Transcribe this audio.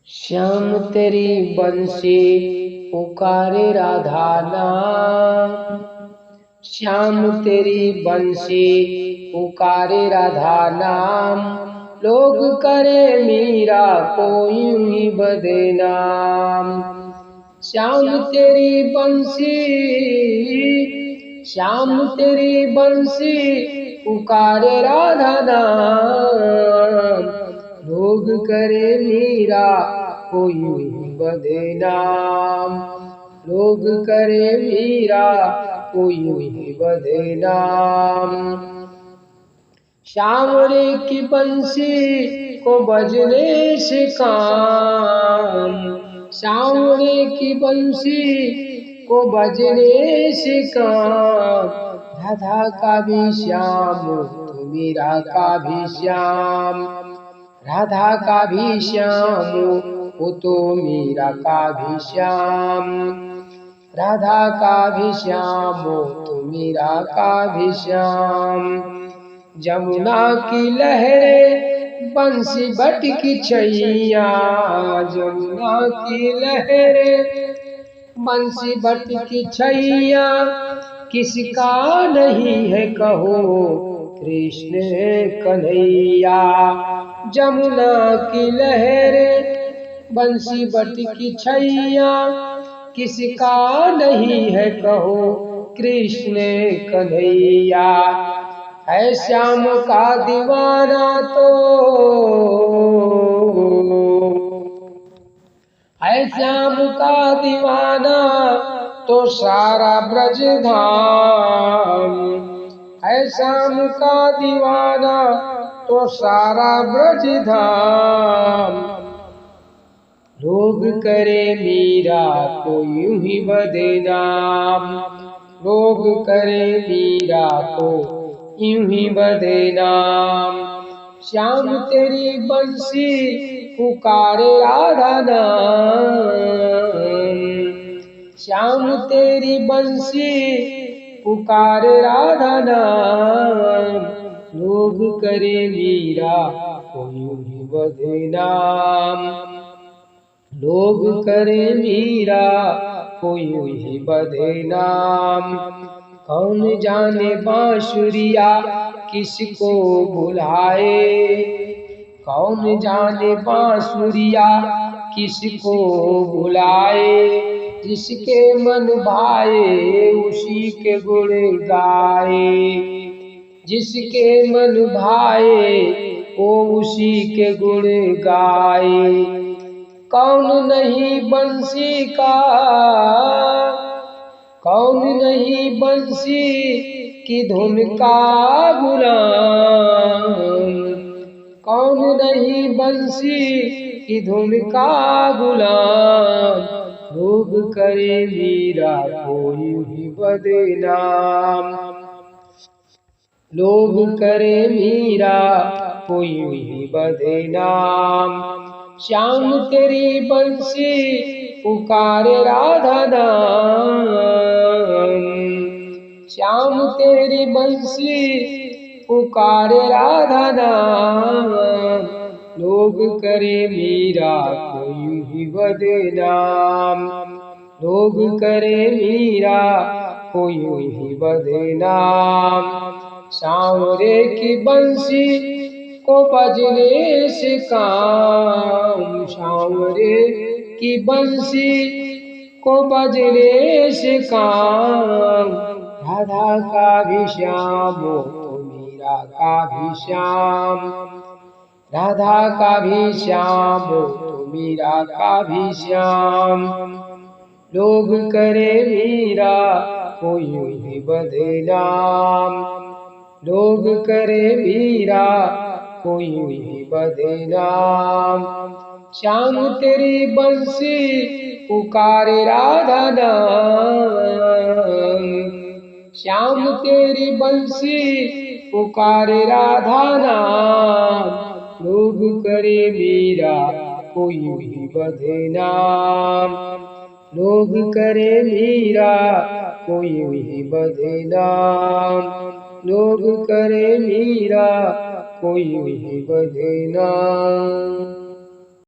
श्याम तेरी बंसी पुकारे राधा नाम। श्याम तेरी बंसी पुकारे राधा नाम। लोग करे मीरा को यूं ही बदनाम। श्याम तेरी बंसी, श्याम तेरी बंसी पुकारे राधा नाम। लोग करे मीरा को यूं ही बदनाम। लोग करे मीरा को यूं ही बदनाम। श्याम रे की बंसी को बजने से काम। श्याम रे की बंसी को बजने से काम। राधा का भी श्याम तो मीरा का भी श्याम। राधा का भी श्याम वो तो मीरा का भी श्याम। राधा का भी श्याम वो तो मीरा का भी श्याम। जमुना की लहरें बंसी बट की छैया। जमुना की लहरें बंसी बट की छैया। किसका नहीं है कहो कृष्ण कन्हैया। जमुना की लहरें बंसी बट की छैया। किसका नहीं है कहो कृष्ण कन्हैया। है श्याम का दीवाना तो, है श्याम का दीवाना तो सारा ब्रज धाम। है श्याम का दीवाना तो सारा ब्रज धाम। लोग करे मीरा को यूं ही बदनाम। लोग करे मीरा को यूं ही बदनाम। श्याम तेरी बंसी पुकारे राधा नाम। श्याम तेरी बंसी पुकारे राधा नाम। लोग करे मीरा को यूं ही बदनाम। लोग करे मीरा को यूं ही बदनाम। कौन जाने बांसुरिया किसको बुलाए। कौन जाने बांसुरिया किसको बुलाए। जिसके मन भाए उसी के गुण गाए। जिसके मन भाए वो उसी के गुण गाए। कौन नहीं बंसी का, कौन नहीं बंसी की धुन का गुलाम। कौन नहीं बंसी की धुन का गुलाम। लोग करे मीरा को यूं ही बदनाम। लोग करे मीरा को यूं ही बदनाम। श्याम तेरी बंसी पुकारे राधा नाम। श्याम तेरी बंसी पुकारे राधा नाम। लोग करे मीरा को यूं ही बदनाम। लोग करे मीरा को यूं ही बदनाम। सांवरे की बंसी को बजने से काम। सांवरे की बंसी को बजने से काम। राधा का भी श्याम तो मीरा का भी श्याम। राधा का भी श्याम तो मीरा का भी श्याम। लोग करे मीरा को यूं ही बदनाम। लोग करे मीरा को यूं ही बदनाम। श्याम तेरी बंसी पुकारे राधा नाम। श्याम तेरी बंसी पुकारे राधा नाम। लोग करे मीरा को यूं ही बदनाम। लोग करे मीरा को यूं ही बदनाम। लोग करे मीरा को यूं ही बदनाम।